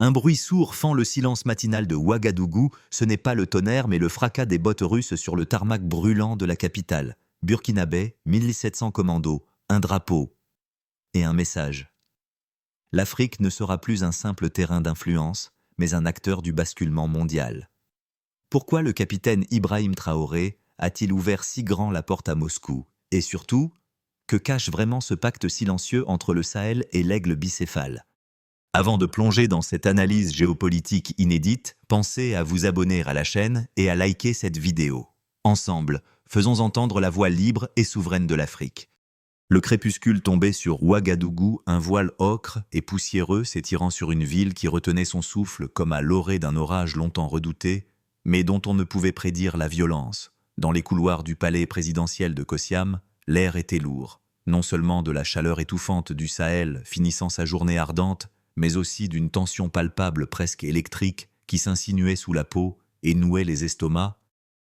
Un bruit sourd fend le silence matinal de Ouagadougou, ce n'est pas le tonnerre mais le fracas des bottes russes sur le tarmac brûlant de la capitale. Burkinabé, 1700 commandos, un drapeau et un message. L'Afrique ne sera plus un simple terrain d'influence, mais un acteur du basculement mondial. Pourquoi le capitaine Ibrahim Traoré a-t-il ouvert si grand la porte à Moscou? Et surtout, que cache vraiment ce pacte silencieux entre le Sahel et l'aigle bicéphale? Avant de plonger dans cette analyse géopolitique inédite, pensez à vous abonner à la chaîne et à liker cette vidéo. Ensemble, faisons entendre la voix libre et souveraine de l'Afrique. Le crépuscule tombait sur Ouagadougou, un voile ocre et poussiéreux s'étirant sur une ville qui retenait son souffle comme à l'orée d'un orage longtemps redouté, mais dont on ne pouvait prédire la violence. Dans les couloirs du palais présidentiel de Kossiam, l'air était lourd, non seulement de la chaleur étouffante du Sahel finissant sa journée ardente, mais aussi d'une tension palpable presque électrique qui s'insinuait sous la peau et nouait les estomacs.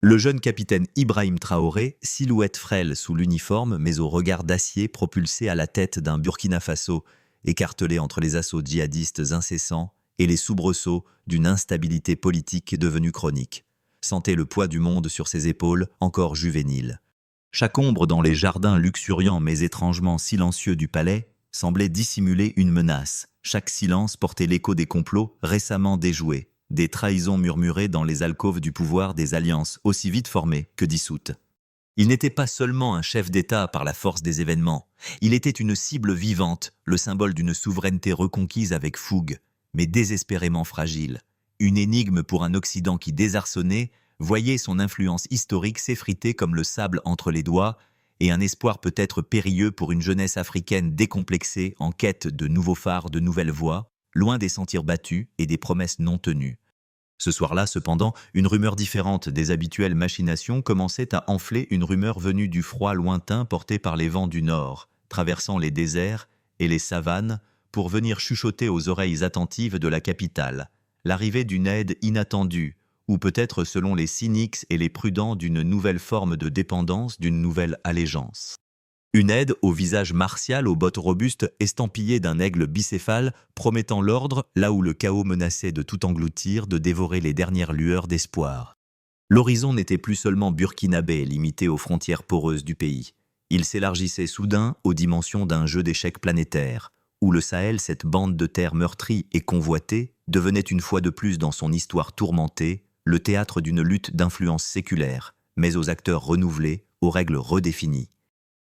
Le jeune capitaine Ibrahim Traoré, silhouette frêle sous l'uniforme mais au regard d'acier propulsé à la tête d'un Burkina Faso, écartelé entre les assauts djihadistes incessants et les soubresauts d'une instabilité politique devenue chronique, sentait le poids du monde sur ses épaules encore juvéniles. Chaque ombre dans les jardins luxuriants mais étrangement silencieux du palais semblait dissimuler une menace. Chaque silence portait l'écho des complots récemment déjoués, des trahisons murmurées dans les alcôves du pouvoir, des alliances aussi vite formées que dissoutes. Il n'était pas seulement un chef d'État par la force des événements, il était une cible vivante, le symbole d'une souveraineté reconquise avec fougue, mais désespérément fragile. Une énigme pour un Occident qui, désarçonné, voyait son influence historique s'effriter comme le sable entre les doigts, et un espoir peut-être périlleux pour une jeunesse africaine décomplexée en quête de nouveaux phares, de nouvelles voies, loin des sentiers battus et des promesses non tenues. Ce soir-là, cependant, une rumeur différente des habituelles machinations commençait à enfler, une rumeur venue du froid lointain porté par les vents du nord, traversant les déserts et les savanes pour venir chuchoter aux oreilles attentives de la capitale, l'arrivée d'une aide inattendue, ou peut-être selon les cyniques et les prudents d'une nouvelle forme de dépendance, d'une nouvelle allégeance. Une aide au visage martial, aux bottes robustes, estampillées d'un aigle bicéphale, promettant l'ordre là où le chaos menaçait de tout engloutir, de dévorer les dernières lueurs d'espoir. L'horizon n'était plus seulement burkinabé, limité aux frontières poreuses du pays. Il s'élargissait soudain aux dimensions d'un jeu d'échecs planétaire, où le Sahel, cette bande de terre meurtrie et convoitée, devenait une fois de plus dans son histoire tourmentée, le théâtre d'une lutte d'influence séculaire, mais aux acteurs renouvelés, aux règles redéfinies.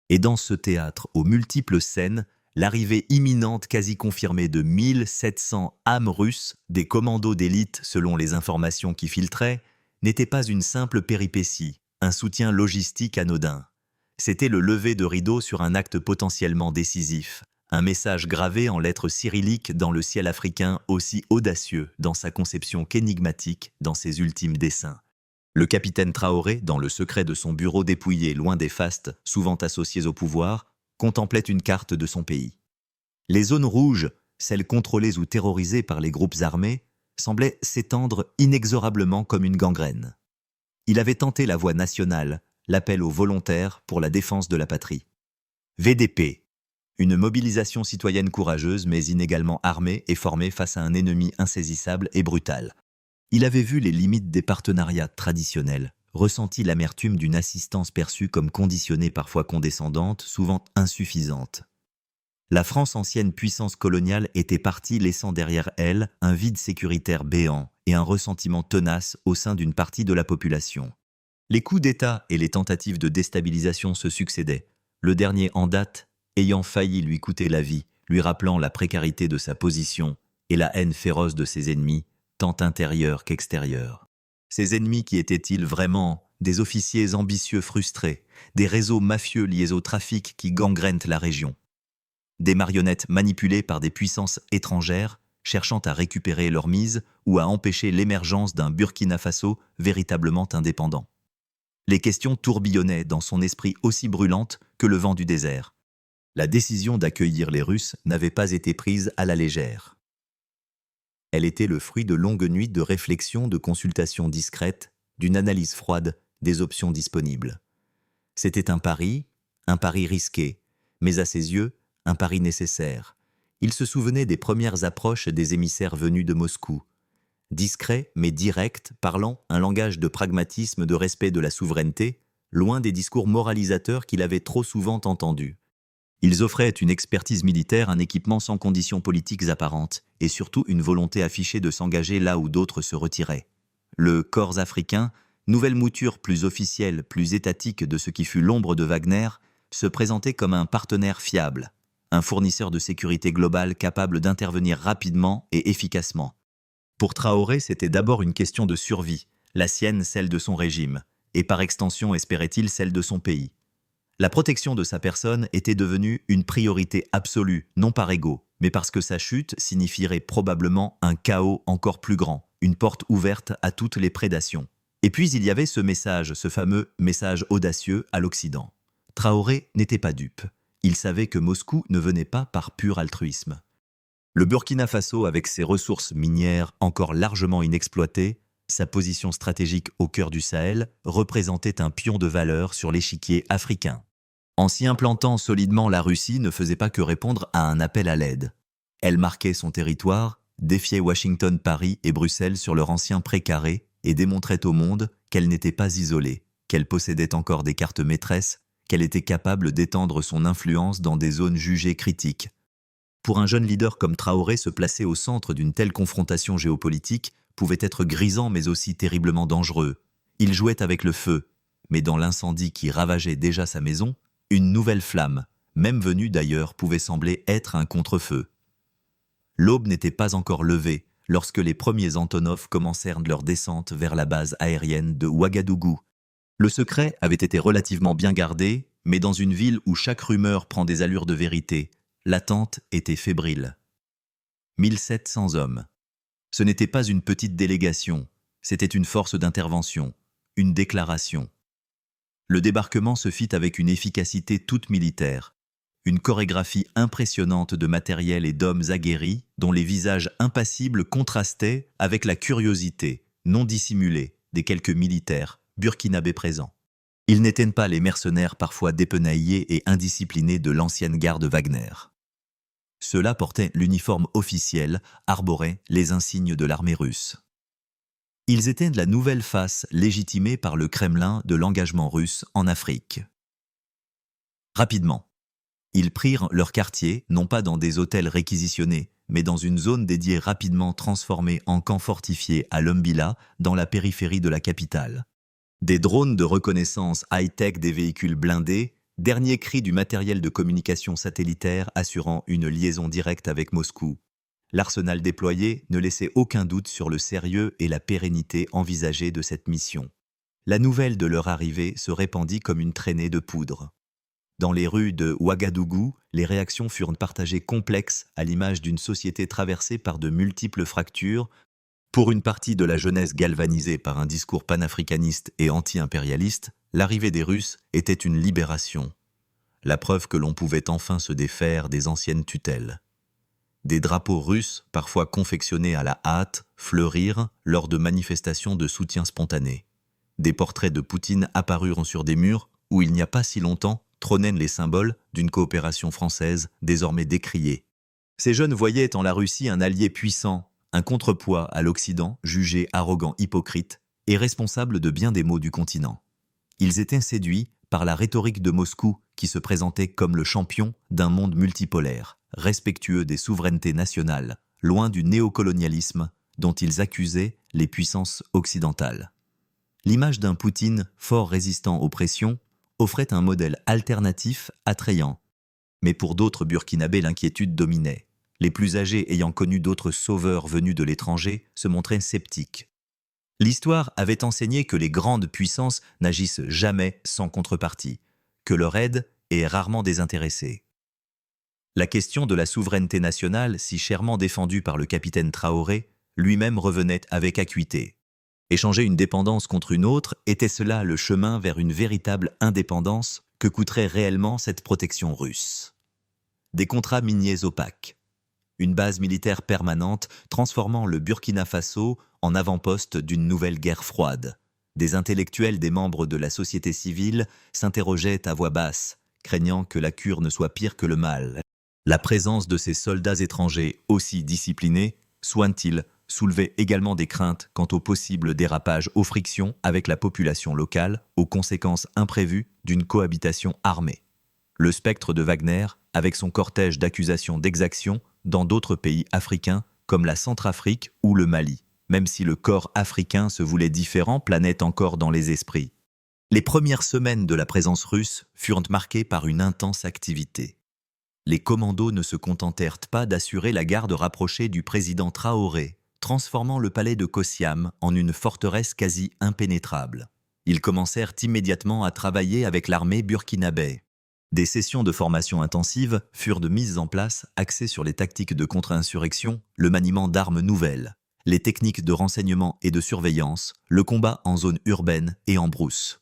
Et dans ce théâtre, aux multiples scènes, l'arrivée imminente quasi confirmée de 1700 âmes russes, des commandos d'élite selon les informations qui filtraient, n'était pas une simple péripétie, un soutien logistique anodin. C'était le lever de rideau sur un acte potentiellement décisif, un message gravé en lettres cyrilliques dans le ciel africain, aussi audacieux dans sa conception qu'énigmatique dans ses ultimes desseins. Le capitaine Traoré, dans le secret de son bureau dépouillé loin des fastes, souvent associés au pouvoir, contemplait une carte de son pays. Les zones rouges, celles contrôlées ou terrorisées par les groupes armés, semblaient s'étendre inexorablement comme une gangrène. Il avait tenté la voie nationale, l'appel aux volontaires pour la défense de la patrie. VDP, une mobilisation citoyenne courageuse mais inégalement armée et formée face à un ennemi insaisissable et brutal. Il avait vu les limites des partenariats traditionnels, ressenti l'amertume d'une assistance perçue comme conditionnée, parfois condescendante, souvent insuffisante. La France, ancienne puissance coloniale, était partie laissant derrière elle un vide sécuritaire béant et un ressentiment tenace au sein d'une partie de la population. Les coups d'État et les tentatives de déstabilisation se succédaient, le dernier en date ayant failli lui coûter la vie, lui rappelant la précarité de sa position et la haine féroce de ses ennemis, tant intérieurs qu'extérieurs. Ces ennemis qui étaient-ils vraiment? Des officiers ambitieux frustrés, des réseaux mafieux liés au trafic qui gangrènent la région, des marionnettes manipulées par des puissances étrangères cherchant à récupérer leur mise ou à empêcher l'émergence d'un Burkina Faso véritablement indépendant. Les questions tourbillonnaient dans son esprit aussi brûlante que le vent du désert. La décision d'accueillir les Russes n'avait pas été prise à la légère. Elle était le fruit de longues nuits de réflexion, de consultations discrètes, d'une analyse froide des options disponibles. C'était un pari risqué, mais à ses yeux, un pari nécessaire. Il se souvenait des premières approches des émissaires venus de Moscou. Discrets mais directs, parlant un langage de pragmatisme, de respect de la souveraineté, loin des discours moralisateurs qu'il avait trop souvent entendus. Ils offraient une expertise militaire, un équipement sans conditions politiques apparentes, et surtout une volonté affichée de s'engager là où d'autres se retiraient. Le corps africain, nouvelle mouture plus officielle, plus étatique de ce qui fut l'ombre de Wagner, se présentait comme un partenaire fiable, un fournisseur de sécurité globale capable d'intervenir rapidement et efficacement. Pour Traoré, c'était d'abord une question de survie, la sienne celle de son régime, et par extension, espérait-il, celle de son pays. La protection de sa personne était devenue une priorité absolue, non par ego, mais parce que sa chute signifierait probablement un chaos encore plus grand, une porte ouverte à toutes les prédations. Et puis il y avait ce message, ce fameux message audacieux à l'Occident. Traoré n'était pas dupe. Il savait que Moscou ne venait pas par pur altruisme. Le Burkina Faso, avec ses ressources minières encore largement inexploitées, sa position stratégique au cœur du Sahel, représentait un pion de valeur sur l'échiquier africain. En s'y implantant solidement, la Russie ne faisait pas que répondre à un appel à l'aide. Elle marquait son territoire, défiait Washington, Paris et Bruxelles sur leur ancien précaré et démontrait au monde qu'elle n'était pas isolée, qu'elle possédait encore des cartes maîtresses, qu'elle était capable d'étendre son influence dans des zones jugées critiques. Pour un jeune leader comme Traoré, se placer au centre d'une telle confrontation géopolitique pouvait être grisant mais aussi terriblement dangereux. Il jouait avec le feu, mais dans l'incendie qui ravageait déjà sa maison, une nouvelle flamme, même venue d'ailleurs, pouvait sembler être un contre-feu. L'aube n'était pas encore levée lorsque les premiers Antonov commencèrent leur descente vers la base aérienne de Ouagadougou. Le secret avait été relativement bien gardé, mais dans une ville où chaque rumeur prend des allures de vérité, l'attente était fébrile. 1700 hommes. Ce n'était pas une petite délégation, c'était une force d'intervention, une déclaration. Le débarquement se fit avec une efficacité toute militaire, une chorégraphie impressionnante de matériel et d'hommes aguerris dont les visages impassibles contrastaient avec la curiosité, non dissimulée, des quelques militaires burkinabés présents. Ils n'étaient pas les mercenaires parfois dépenaillés et indisciplinés de l'ancienne garde Wagner. Ceux-là portaient l'uniforme officiel, arboraient les insignes de l'armée russe. Ils étaient de la nouvelle face légitimée par le Kremlin de l'engagement russe en Afrique. Rapidement, ils prirent leur quartier, non pas dans des hôtels réquisitionnés, mais dans une zone dédiée rapidement transformée en camp fortifié à Lumbila, dans la périphérie de la capitale. Des drones de reconnaissance high-tech, des véhicules blindés, dernier cri du matériel de communication satellitaire assurant une liaison directe avec Moscou. L'arsenal déployé ne laissait aucun doute sur le sérieux et la pérennité envisagée de cette mission. La nouvelle de leur arrivée se répandit comme une traînée de poudre. Dans les rues de Ouagadougou, les réactions furent partagées complexes à l'image d'une société traversée par de multiples fractures. Pour une partie de la jeunesse galvanisée par un discours panafricaniste et anti-impérialiste, l'arrivée des Russes était une libération. La preuve que l'on pouvait enfin se défaire des anciennes tutelles. Des drapeaux russes, parfois confectionnés à la hâte, fleurirent lors de manifestations de soutien spontané. Des portraits de Poutine apparurent sur des murs où il n'y a pas si longtemps trônaient les symboles d'une coopération française désormais décriée. Ces jeunes voyaient en la Russie un allié puissant, un contrepoids à l'Occident jugé arrogant, hypocrite et responsable de bien des maux du continent. Ils étaient séduits par la rhétorique de Moscou qui se présentait comme le champion d'un monde multipolaire, respectueux des souverainetés nationales, loin du néocolonialisme dont ils accusaient les puissances occidentales. L'image d'un Poutine fort résistant aux pressions offrait un modèle alternatif attrayant. Mais pour d'autres Burkinabés, l'inquiétude dominait. Les plus âgés ayant connu d'autres sauveurs venus de l'étranger se montraient sceptiques. L'histoire avait enseigné que les grandes puissances n'agissent jamais sans contrepartie, que leur aide est rarement désintéressée. La question de la souveraineté nationale, si chèrement défendue par le capitaine Traoré, lui-même revenait avec acuité. Échanger une dépendance contre une autre, était-ce là le chemin vers une véritable indépendance que coûterait réellement cette protection russe? Des contrats miniers opaques. Une base militaire permanente transformant le Burkina Faso en avant-poste d'une nouvelle guerre froide. Des intellectuels, des membres de la société civile s'interrogeaient à voix basse, craignant que la cure ne soit pire que le mal. La présence de ces soldats étrangers aussi disciplinés, soient-ils, soulevait également des craintes quant au possible dérapage aux frictions avec la population locale, aux conséquences imprévues d'une cohabitation armée. Le spectre de Wagner, avec son cortège d'accusations d'exaction dans d'autres pays africains comme la Centrafrique ou le Mali, même si le corps africain se voulait différent, planait encore dans les esprits. Les premières semaines de la présence russe furent marquées par une intense activité. Les commandos ne se contentèrent pas d'assurer la garde rapprochée du président Traoré, transformant le palais de Kossiam en une forteresse quasi impénétrable. Ils commencèrent immédiatement à travailler avec l'armée burkinabé. Des sessions de formation intensive furent mises en place, axées sur les tactiques de contre-insurrection, le maniement d'armes nouvelles, les techniques de renseignement et de surveillance, le combat en zone urbaine et en brousse.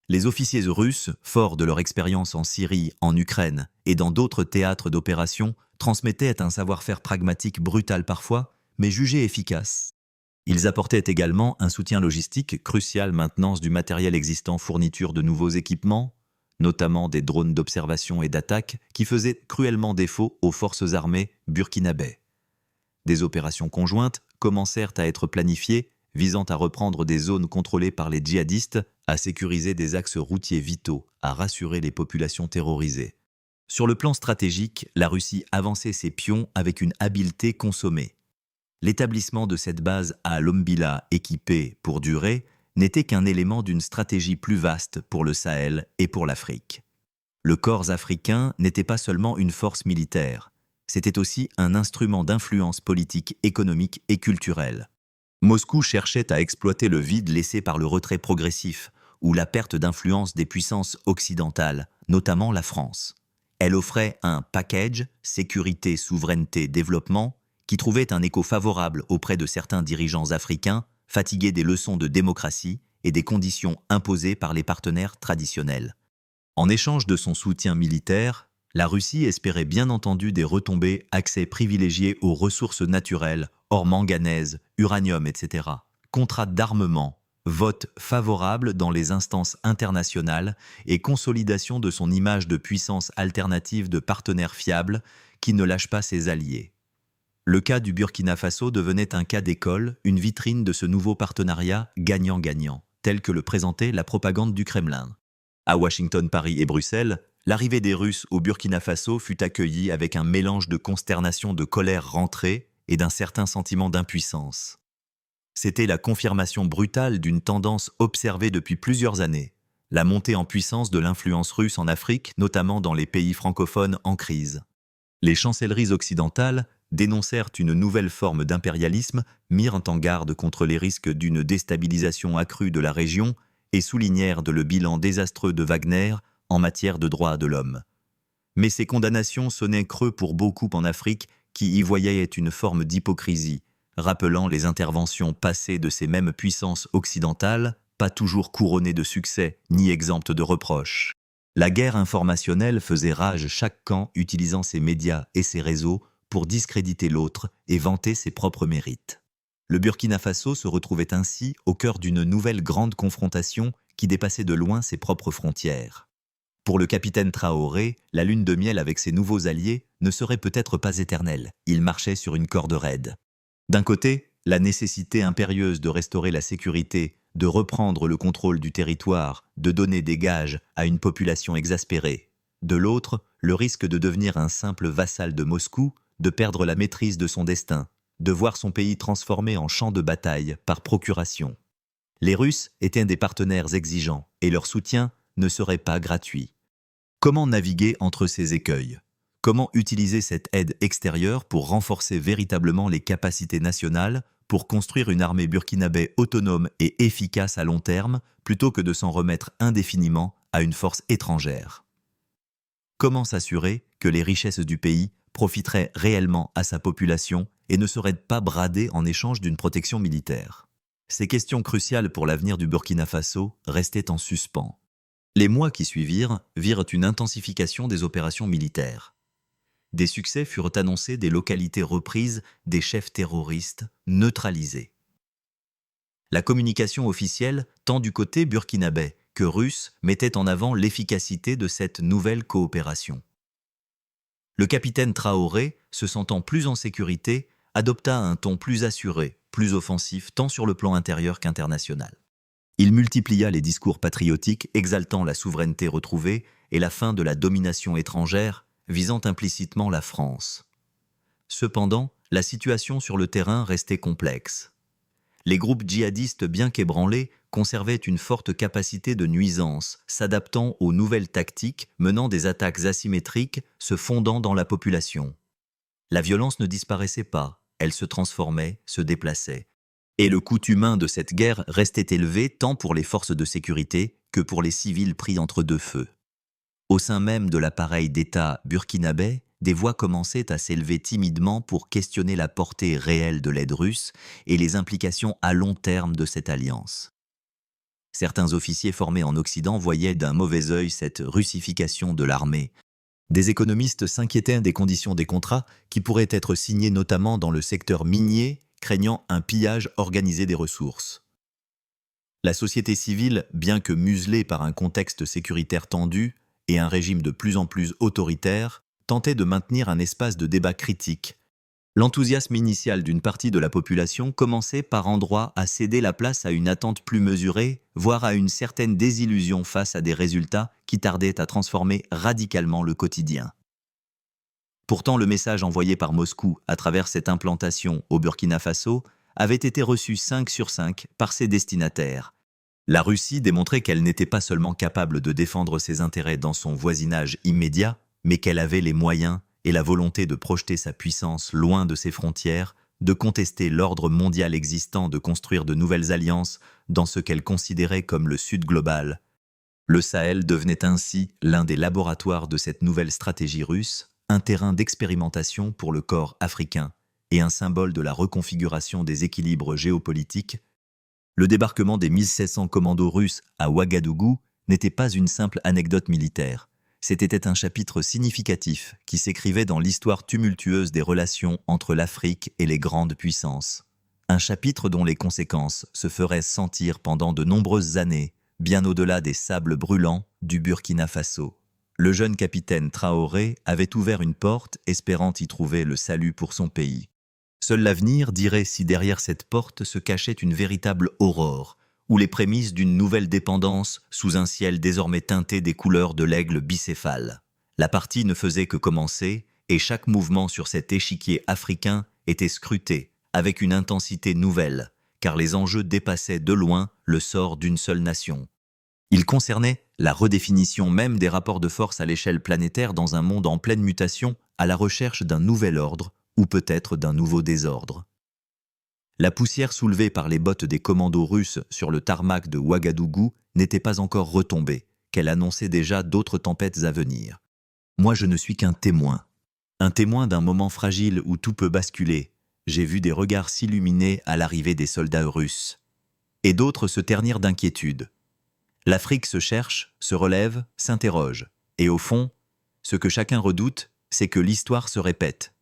Les officiers russes, forts de leur expérience en Syrie, en Ukraine et dans d'autres théâtres d'opération, transmettaient un savoir-faire pragmatique brutal parfois, mais jugé efficace. Ils apportaient également un soutien logistique crucial, maintenance du matériel existant, fourniture de nouveaux équipements, notamment des drones d'observation et d'attaque qui faisaient cruellement défaut aux forces armées burkinabè. Des opérations conjointes commencèrent à être planifiées, visant à reprendre des zones contrôlées par les djihadistes, à sécuriser des axes routiers vitaux, à rassurer les populations terrorisées. Sur le plan stratégique, la Russie avançait ses pions avec une habileté consommée. L'établissement de cette base à Lombila, équipée pour durer, n'était qu'un élément d'une stratégie plus vaste pour le Sahel et pour l'Afrique. Le corps africain n'était pas seulement une force militaire, c'était aussi un instrument d'influence politique, économique et culturelle. Moscou cherchait à exploiter le vide laissé par le retrait progressif ou la perte d'influence des puissances occidentales, notamment la France. Elle offrait un package sécurité, souveraineté, développement qui trouvait un écho favorable auprès de certains dirigeants africains fatigués des leçons de démocratie et des conditions imposées par les partenaires traditionnels. En échange de son soutien militaire, la Russie espérait bien entendu des retombées, accès privilégié aux ressources naturelles, or manganèse, uranium, etc., contrats d'armement, vote favorable dans les instances internationales et consolidation de son image de puissance alternative de partenaire fiable qui ne lâche pas ses alliés. Le cas du Burkina Faso devenait un cas d'école, une vitrine de ce nouveau partenariat gagnant-gagnant, tel que le présentait la propagande du Kremlin. À Washington, Paris et Bruxelles, l'arrivée des Russes au Burkina Faso fut accueillie avec un mélange de consternation, de colère rentrée et d'un certain sentiment d'impuissance. C'était la confirmation brutale d'une tendance observée depuis plusieurs années, la montée en puissance de l'influence russe en Afrique, notamment dans les pays francophones en crise. Les chancelleries occidentales dénoncèrent une nouvelle forme d'impérialisme, mirent en garde contre les risques d'une déstabilisation accrue de la région et soulignèrent le bilan désastreux de Wagner en matière de droits de l'homme. Mais ces condamnations sonnaient creux pour beaucoup en Afrique qui y voyaient une forme d'hypocrisie, rappelant les interventions passées de ces mêmes puissances occidentales, pas toujours couronnées de succès ni exemptes de reproches. La guerre informationnelle faisait rage, chaque camp utilisant ses médias et ses réseaux pour discréditer l'autre et vanter ses propres mérites. Le Burkina Faso se retrouvait ainsi au cœur d'une nouvelle grande confrontation qui dépassait de loin ses propres frontières. Pour le capitaine Traoré, la lune de miel avec ses nouveaux alliés ne serait peut-être pas éternelle. Il marchait sur une corde raide. D'un côté, la nécessité impérieuse de restaurer la sécurité, de reprendre le contrôle du territoire, de donner des gages à une population exaspérée. De l'autre, le risque de devenir un simple vassal de Moscou, de perdre la maîtrise de son destin, de voir son pays transformé en champ de bataille par procuration. Les Russes étaient des partenaires exigeants et leur soutien ne serait pas gratuit. Comment naviguer entre ces écueils ? Comment utiliser cette aide extérieure pour renforcer véritablement les capacités nationales, pour construire une armée burkinabé autonome et efficace à long terme, plutôt que de s'en remettre indéfiniment à une force étrangère ? Comment s'assurer que les richesses du pays profiteraient réellement à sa population et ne seraient pas bradées en échange d'une protection militaire ? Ces questions cruciales pour l'avenir du Burkina Faso restaient en suspens. Les mois qui suivirent virent une intensification des opérations militaires. Des succès furent annoncés, des localités reprises, des chefs terroristes neutralisés. La communication officielle, tant du côté burkinabé que russe, mettait en avant l'efficacité de cette nouvelle coopération. Le capitaine Traoré, se sentant plus en sécurité, adopta un ton plus assuré, plus offensif tant sur le plan intérieur qu'international. Il multiplia les discours patriotiques exaltant la souveraineté retrouvée et la fin de la domination étrangère, visant implicitement la France. Cependant, la situation sur le terrain restait complexe. Les groupes djihadistes bien qu'ébranlés conservaient une forte capacité de nuisance, s'adaptant aux nouvelles tactiques, menant des attaques asymétriques, se fondant dans la population. La violence ne disparaissait pas, elle se transformait, se déplaçait. Et le coût humain de cette guerre restait élevé tant pour les forces de sécurité que pour les civils pris entre deux feux. Au sein même de l'appareil d'État burkinabé, des voix commençaient à s'élever timidement pour questionner la portée réelle de l'aide russe et les implications à long terme de cette alliance. Certains officiers formés en Occident voyaient d'un mauvais œil cette russification de l'armée. Des économistes s'inquiétaient des conditions des contrats qui pourraient être signés notamment dans le secteur minier, craignant un pillage organisé des ressources. La société civile, bien que muselée par un contexte sécuritaire tendu et un régime de plus en plus autoritaire, tentait de maintenir un espace de débat critique. L'enthousiasme initial d'une partie de la population commençait par endroits à céder la place à une attente plus mesurée, voire à une certaine désillusion face à des résultats qui tardaient à transformer radicalement le quotidien. Pourtant, le message envoyé par Moscou à travers cette implantation au Burkina Faso avait été reçu 5 sur 5 par ses destinataires. La Russie démontrait qu'elle n'était pas seulement capable de défendre ses intérêts dans son voisinage immédiat, mais qu'elle avait les moyens et la volonté de projeter sa puissance loin de ses frontières, de contester l'ordre mondial existant, de construire de nouvelles alliances dans ce qu'elle considérait comme le Sud global. Le Sahel devenait ainsi l'un des laboratoires de cette nouvelle stratégie russe, un terrain d'expérimentation pour le corps africain et un symbole de la reconfiguration des équilibres géopolitiques. Le débarquement des 1700 commandos russes à Ouagadougou n'était pas une simple anecdote militaire. C'était un chapitre significatif qui s'écrivait dans l'histoire tumultueuse des relations entre l'Afrique et les grandes puissances. Un chapitre dont les conséquences se feraient sentir pendant de nombreuses années, bien au-delà des sables brûlants du Burkina Faso. Le jeune capitaine Traoré avait ouvert une porte, espérant y trouver le salut pour son pays. Seul l'avenir dirait si derrière cette porte se cachait une véritable aurore, ou les prémices d'une nouvelle dépendance sous un ciel désormais teinté des couleurs de l'aigle bicéphale. La partie ne faisait que commencer, et chaque mouvement sur cet échiquier africain était scruté, avec une intensité nouvelle, car les enjeux dépassaient de loin le sort d'une seule nation. Il concernait la redéfinition même des rapports de force à l'échelle planétaire dans un monde en pleine mutation, à la recherche d'un nouvel ordre, ou peut-être d'un nouveau désordre. La poussière soulevée par les bottes des commandos russes sur le tarmac de Ouagadougou n'était pas encore retombée, qu'elle annonçait déjà d'autres tempêtes à venir. Moi, je ne suis qu'un témoin d'un moment fragile où tout peut basculer. J'ai vu des regards s'illuminer à l'arrivée des soldats russes. Et d'autres se ternir d'inquiétude. L'Afrique se cherche, se relève, s'interroge. Et au fond, ce que chacun redoute, c'est que l'histoire se répète.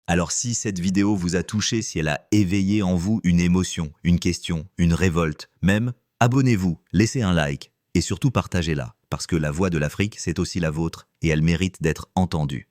Alors si cette vidéo vous a touché, si elle a éveillé en vous une émotion, une question, une révolte, même, abonnez-vous, laissez un like et surtout partagez-la, parce que la voix de l'Afrique, c'est aussi la vôtre et elle mérite d'être entendue.